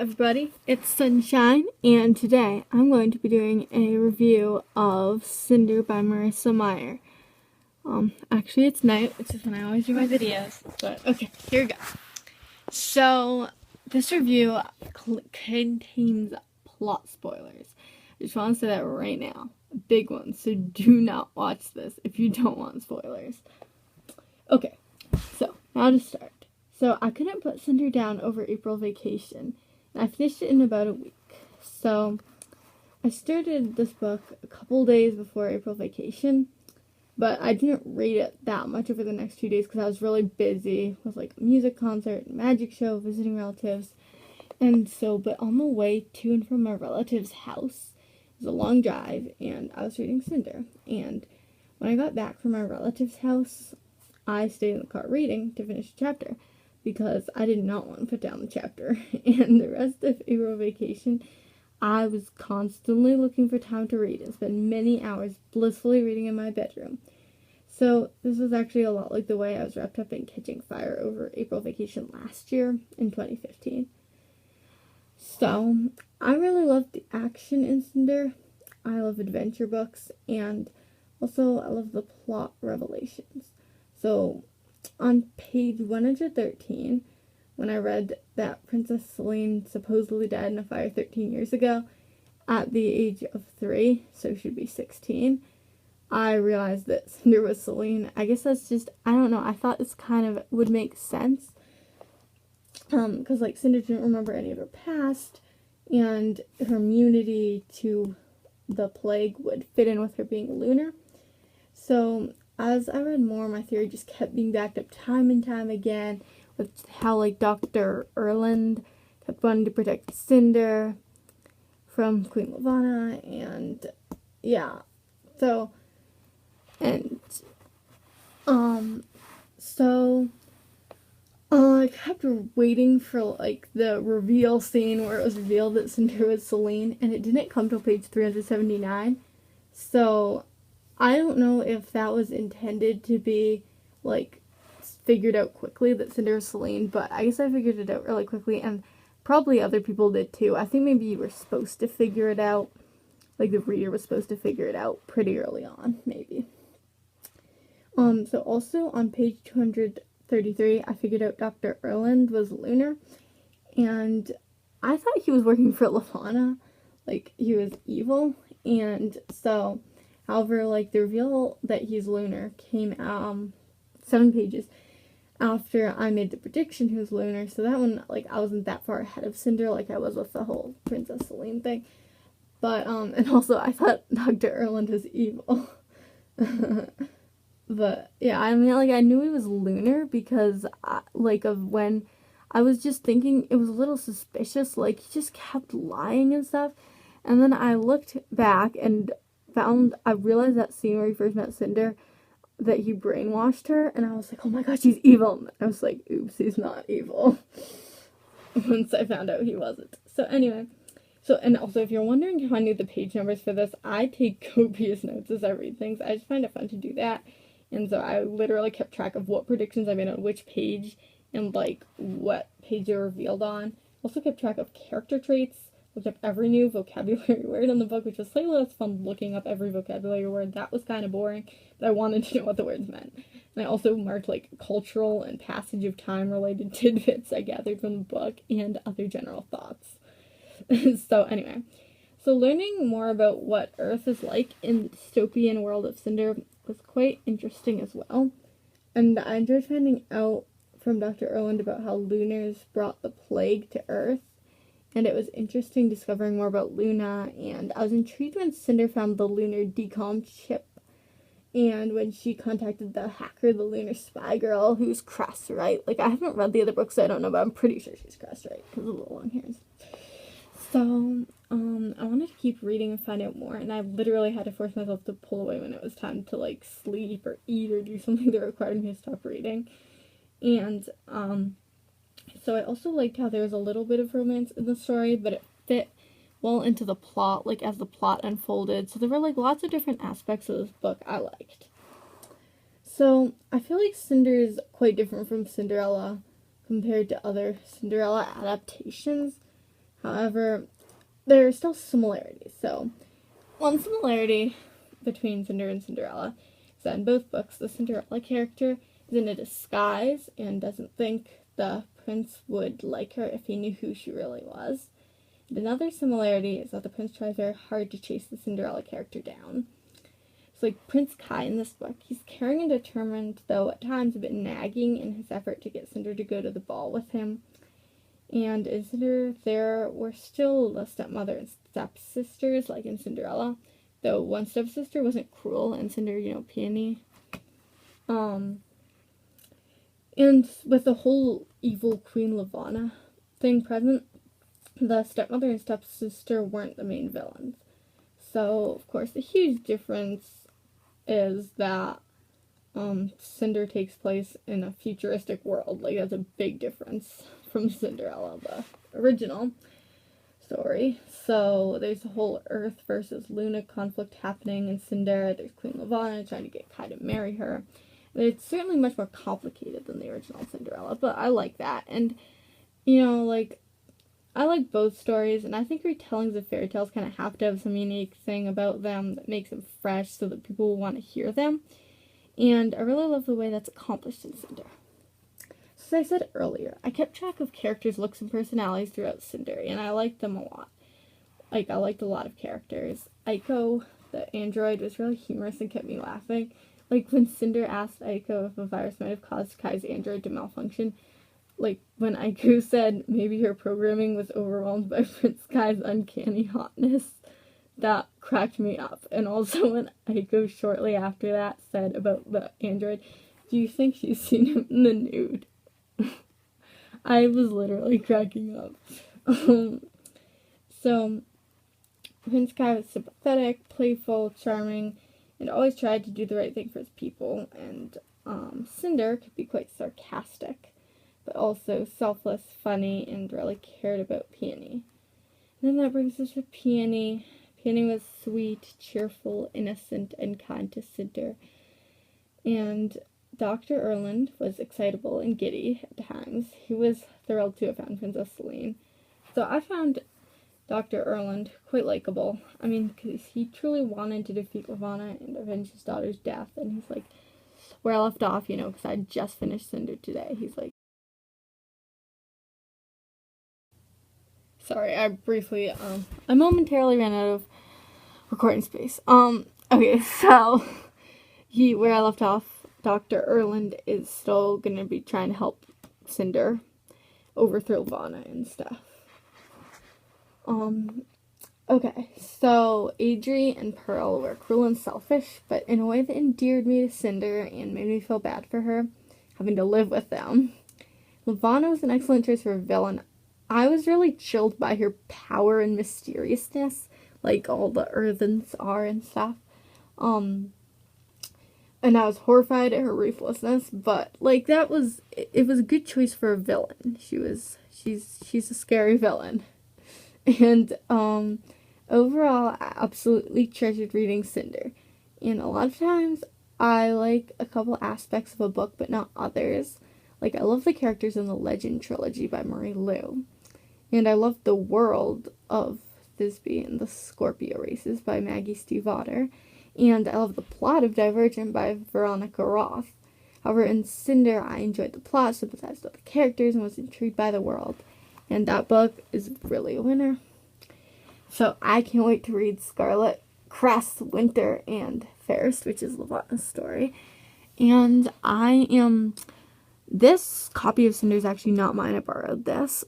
everybody, it's Sunshine, and today I'm going to be doing a review of Cinder by Marissa Meyer. Actually it's night, which is when I always do my videos, but okay, here we go. So, this review contains plot spoilers. I just want to say that right now. Big ones, so do not watch this if you don't want spoilers. Okay, so, now to start. So, I couldn't put Cinder down over April vacation. I finished it in about a week. So, I started this book a couple days before April vacation, but I didn't read it that much over the next 2 days because I was really busy with like a music concert, magic show, visiting relatives, and so, but on the way to and from my relative's house, it was a long drive, and I was reading Cinder, and when I got back from my relative's house, I stayed in the car reading to finish the chapter, because I did not want to put down the chapter. And the rest of April vacation, I was constantly looking for time to read and spend many hours blissfully reading in my bedroom. So this was actually a lot like the way I was wrapped up in Catching Fire over April vacation last year in 2015. So I really loved the action in Cinder. I love adventure books, and also I love the plot revelations. So on page 113, when I read that Princess Celine supposedly died in a fire 13 years ago at the age of 3, so she'd be 16, I realized that Cinder was Celine. I guess that's just, I don't know, I thought this kind of would make sense, because like Cinder didn't remember any of her past, and her immunity to the plague would fit in with her being lunar. So as I read more, my theory just kept being backed up time and time again with how, like, Dr. Erland kept wanting to protect Cinder from Queen Lavanna, and, yeah. So, and, I kept waiting for, like, the reveal scene where it was revealed that Cinder was Celine, and it didn't come till page 379, so I don't know if that was intended to be, like, figured out quickly that Cinder was Celine, but I guess I figured it out really quickly, and probably other people did too. I think maybe you were supposed to figure it out, like the reader was supposed to figure it out pretty early on, maybe. So also on page 233, I figured out Dr. Erland was lunar, and I thought he was working for Lavanna, like, he was evil, and so however, like, the reveal that he's lunar came 7 pages after I made the prediction he was lunar, so that one, like, I wasn't that far ahead of Cinder like I was with the whole Princess Celine thing. But, and also I thought Dr. Erland was evil. But, yeah, I mean, like, I knew he was lunar because, of when I was just thinking it was a little suspicious, like, he just kept lying and stuff, and then I looked back and I realized that scene where he first met Cinder, that he brainwashed her, and I was like, oh my gosh, he's evil. And I was like, oops, he's not evil. Once I found out he wasn't. So anyway, and also if you're wondering how I knew the page numbers for this, I take copious notes as I read things. I just find it fun to do that, and so I literally kept track of what predictions I made on which page, and like what page they were revealed on. Also kept track of character traits. Looked up every new vocabulary word in the book, which was slightly less fun looking up every vocabulary word. That was kind of boring, but I wanted to know what the words meant. And I also marked, like, cultural and passage of time related tidbits I gathered from the book and other general thoughts. So anyway, so learning more about what Earth is like in the dystopian world of Cinder was quite interesting as well. And I enjoyed finding out from Dr. Erland about how lunars brought the plague to Earth. And it was interesting discovering more about Luna, and I was intrigued when Cinder found the lunar decom chip, and when she contacted the hacker, the lunar spy girl, who's Cress, right? Like, I haven't read the other books, so I don't know, but I'm pretty sure she's Cress, right? Because of the long hairs. So, I wanted to keep reading and find out more, and I literally had to force myself to pull away when it was time to, like, sleep or eat or do something that required me to stop reading. And, so I also liked how there was a little bit of romance in the story, but it fit well into the plot, like, as the plot unfolded. So there were, like, lots of different aspects of this book I liked. So I feel like Cinder is quite different from Cinderella compared to other Cinderella adaptations. However, there are still similarities. So, one similarity between Cinder and Cinderella is that in both books, the Cinderella character is in a disguise and doesn't think the prince would like her if he knew who she really was. And another similarity is that the prince tries very hard to chase the Cinderella character down. So, like Prince Kai in this book, he's caring and determined, though at times a bit nagging in his effort to get Cinder to go to the ball with him. And in Cinder, there were still a stepmother and stepsisters, like in Cinderella, though one stepsister wasn't cruel, and Cinder, peony. And with the whole evil Queen Levana thing present, the stepmother and stepsister weren't the main villains. So, of course, the huge difference is that Cinder takes place in a futuristic world. Like, that's a big difference from Cinderella, the original story. So, there's a whole Earth versus Luna conflict happening in Cinder. There's Queen Levana trying to get Kai to marry her. And it's certainly much more complicated than the original Cinderella, but I like that. And, I like both stories, and I think retellings of fairy tales kind of have to have some unique thing about them that makes them fresh so that people will want to hear them. And I really love the way that's accomplished in Cinder. So as I said earlier, I kept track of characters' looks and personalities throughout Cinder, and I liked them a lot. I liked a lot of characters. Aiko, the android, was really humorous and kept me laughing. Like, when Cinder asked Aiko if a virus might have caused Kai's android to malfunction, when Aiko said maybe her programming was overwhelmed by Prince Kai's uncanny hotness, that cracked me up. And also when Aiko shortly after that said about the android, do you think she's seen him in the nude? I was literally cracking up. So, Prince Kai was sympathetic, playful, charming, and always tried to do the right thing for his people. And Cinder could be quite sarcastic, but also selfless, funny, and really cared about Peony. And then that brings us to Peony. Peony was sweet, cheerful, innocent, and kind to Cinder. And Dr. Erland was excitable and giddy at times. He was thrilled to have found Princess Celine. So I found Dr. Erland quite likable. I mean, because he truly wanted to defeat Levana and avenge his daughter's death. And he's like, where I left off, because I just finished Cinder today. He's like, sorry, I momentarily ran out of recording space. Okay, so where I left off, Dr. Erland is still gonna be trying to help Cinder overthrow Levana and stuff. Okay, so Adri and Pearl were cruel and selfish, but in a way that endeared me to Cinder and made me feel bad for her, having to live with them. Levana was an excellent choice for a villain. I was really chilled by her power and mysteriousness, like all the Earthens are and stuff. And I was horrified at her ruthlessness, but it was a good choice for a villain. She's a scary villain. And overall, I absolutely treasured reading Cinder. And a lot of times I like a couple aspects of a book but not others. Like, I love the characters in the Legend trilogy by Marie Lu. And I love the world of Thisbe and the Scorpio races by Maggie Stiefvater. And I love the plot of Divergent by Veronica Roth. However, in Cinder, I enjoyed the plot, sympathized with the characters, and was intrigued by the world. And that book is really a winner. So I can't wait to read Scarlet, Crest, Winter, and Fairest, which is Levana's story. And this copy of Cinder is actually not mine. I borrowed this,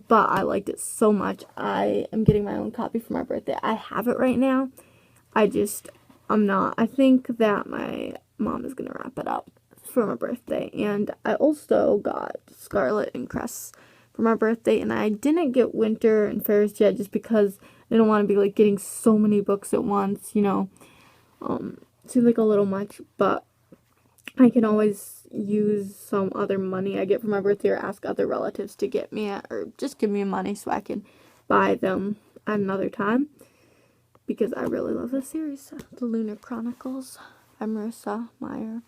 but I liked it so much. I am getting my own copy for my birthday. I have it right now. I'm not. I think that my mom is going to wrap it up for my birthday. And I also got Scarlet and Crest for my birthday. And I didn't get Winter and Fairest yet just because I don't want to be, getting so many books at once, seems like a little much. But I can always use some other money I get for my birthday or ask other relatives to get me it, or just give me money so I can buy them at another time. Because I really love this series, The Lunar Chronicles by Marissa Meyer.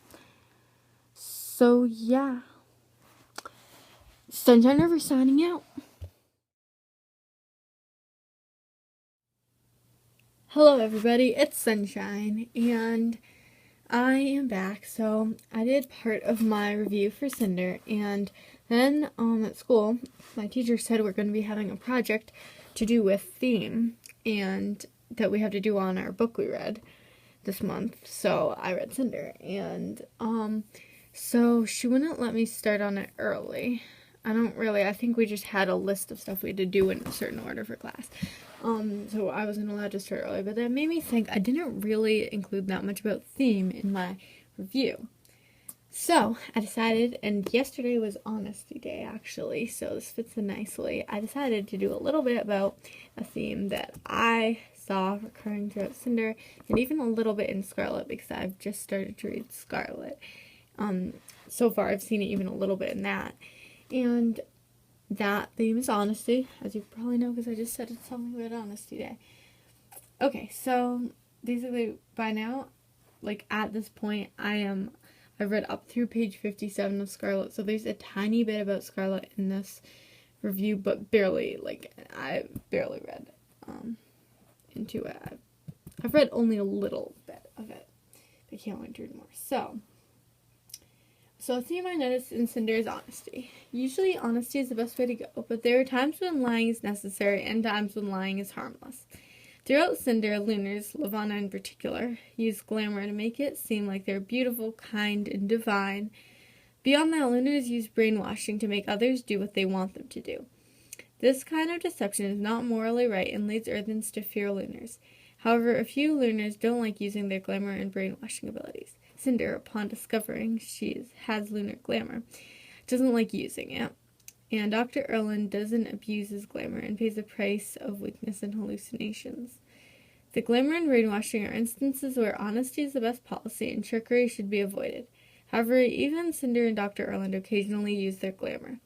So, yeah. SunshineRiver signing out. Hello everybody, it's Sunshine, and I am back. So I did part of my review for Cinder, and then at school, my teacher said we're going to be having a project to do with theme, and that we have to do on our book we read this month. So I read Cinder, and so she wouldn't let me start on it early. I think we just had a list of stuff we had to do in a certain order for class. So I wasn't allowed to start early, but that made me think I didn't really include that much about theme in my review. So I decided, and yesterday was Honesty Day actually, so this fits in nicely. I decided to do a little bit about a theme that I saw recurring throughout Cinder, and even a little bit in Scarlet, because I've just started to read Scarlet. So far I've seen it even a little bit in that. And that theme is honesty, as you probably know because I just said it's something about Honesty Day. Okay, so basically by now, like at this point, I've read up through page 57 of Scarlet, so there's a tiny bit about Scarlet in this review, but barely, I barely read into it. I've read only a little bit of it. I can't wait to read more. So a theme I noticed in Cinder is honesty. Usually honesty is the best way to go, but there are times when lying is necessary and times when lying is harmless. Throughout Cinder, Lunars, Levana in particular, use glamour to make it seem like they're beautiful, kind, and divine. Beyond that, Lunars use brainwashing to make others do what they want them to do. This kind of deception is not morally right and leads Earthens to fear Lunars. However, a few Lunars don't like using their glamour and brainwashing abilities. Cinder, upon discovering she has lunar glamour, doesn't like using it, and Dr. Erland doesn't abuse his glamour and pays the price of weakness and hallucinations. The glamour and brainwashing are instances where honesty is the best policy and trickery should be avoided. However, even Cinder and Dr. Erland occasionally use their glamour.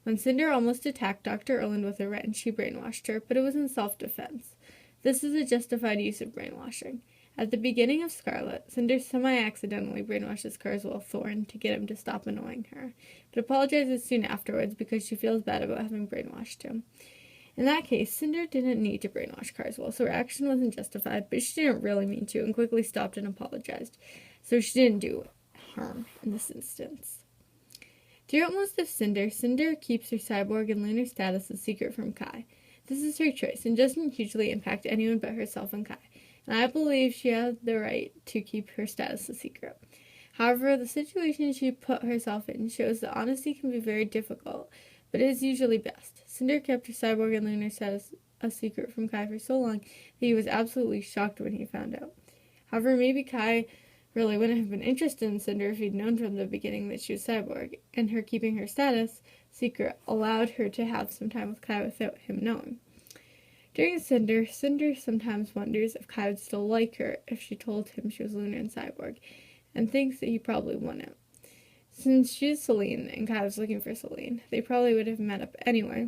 When Cinder almost attacked Dr. Erland with a wrench, she brainwashed her, but it was in self-defense. This is a justified use of brainwashing. At the beginning of Scarlet, Cinder semi-accidentally brainwashes Carswell Thorne to get him to stop annoying her, but apologizes soon afterwards because she feels bad about having brainwashed him. In that case, Cinder didn't need to brainwash Carswell, so her action wasn't justified, but she didn't really mean to, and quickly stopped and apologized, so she didn't do harm in this instance. Throughout most of Cinder, Cinder keeps her cyborg and lunar status a secret from Kai. This is her choice, and doesn't hugely impact anyone but herself and Kai. And I believe she had the right to keep her status a secret. However, the situation she put herself in shows that honesty can be very difficult, but it is usually best. Cinder kept her cyborg and lunar status a secret from Kai for so long that he was absolutely shocked when he found out. However, maybe Kai really wouldn't have been interested in Cinder if he'd known from the beginning that she was cyborg, and her keeping her status secret allowed her to have some time with Kai without him knowing. During Cinder sometimes wonders if Kai would still like her if she told him she was lunar and cyborg, and thinks that he probably wouldn't. Since she is Selene, and Kai was looking for Selene, they probably would have met up anyway.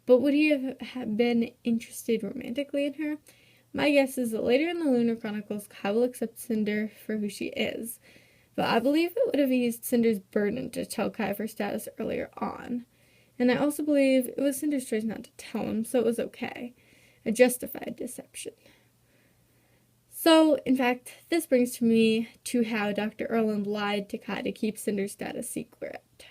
But would he have been interested romantically in her? My guess is that later in the Lunar Chronicles, Kai will accept Cinder for who she is, but I believe it would have eased Cinder's burden to tell Kai of her status earlier on. And I also believe it was Cinder's choice not to tell him, so it was okay. A justified deception. So, in fact, this brings me to how Dr. Erland lied to Kai to keep Cinder's status secret.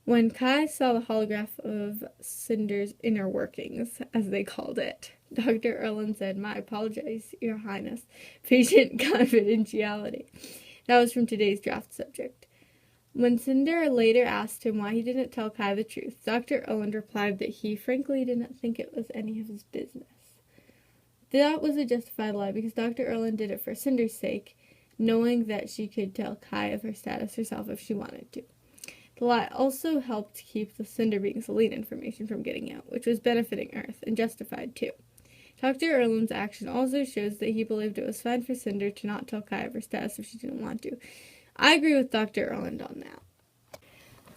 When Kai saw the holograph of Cinder's inner workings, as they called it, Dr. Erland said, "My apologies, Your Highness. Patient confidentiality." That was from today's draft subject. When Cinder later asked him why he didn't tell Kai the truth, Dr. Erland replied that he frankly didn't think it was any of his business. That was a justified lie because Dr. Erland did it for Cinder's sake, knowing that she could tell Kai of her status herself if she wanted to. The lie also helped keep the Cinder being Selene information from getting out, which was benefiting Earth, and justified too. Dr. Erland's action also shows that he believed it was fine for Cinder to not tell Kai of her status if she didn't want to. I agree with Dr. Erland on that.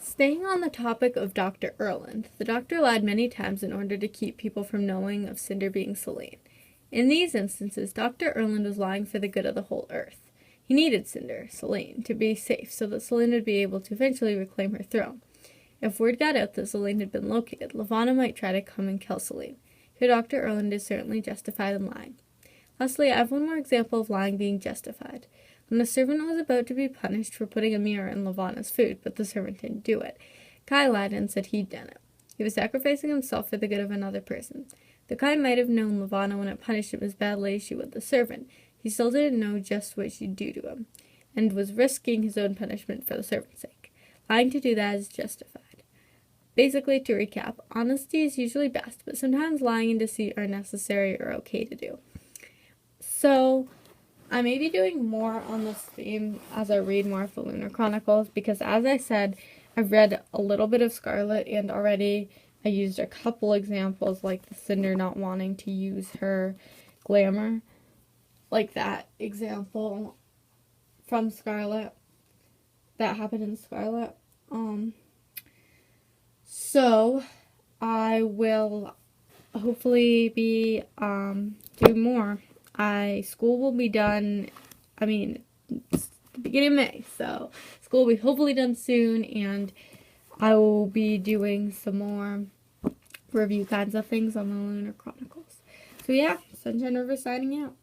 Staying on the topic of Dr. Erland, the doctor lied many times in order to keep people from knowing of Cinder being Selene. In these instances, Dr. Erland was lying for the good of the whole Earth. He needed Cinder, Selene, to be safe so that Selene would be able to eventually reclaim her throne. If word got out that Selene had been located, Levana might try to come and kill Selene. Here Dr. Erland is certainly justified in lying. Lastly, I have one more example of lying being justified. When a servant was about to be punished for putting a mirror in Levana's food, but the servant didn't do it, Kai lied and said he'd done it. He was sacrificing himself for the good of another person. The Kai might have known Levana wouldn't punish him as badly as she would the servant. He still didn't know just what she'd do to him, and was risking his own punishment for the servant's sake. Lying to do that is justified. Basically, to recap, honesty is usually best, but sometimes lying and deceit are necessary or okay to do. So, I may be doing more on this theme as I read more of the Lunar Chronicles, because as I said, I've read a little bit of Scarlet, and already I used a couple examples, like the Cinder not wanting to use her glamour, like that example from Scarlet, that happened in Scarlet. So, I will hopefully be doing more. School will be done, it's the beginning of May, so school will be hopefully done soon, and I will be doing some more review kinds of things on the Lunar Chronicles. So yeah, SunshineRiver signing out.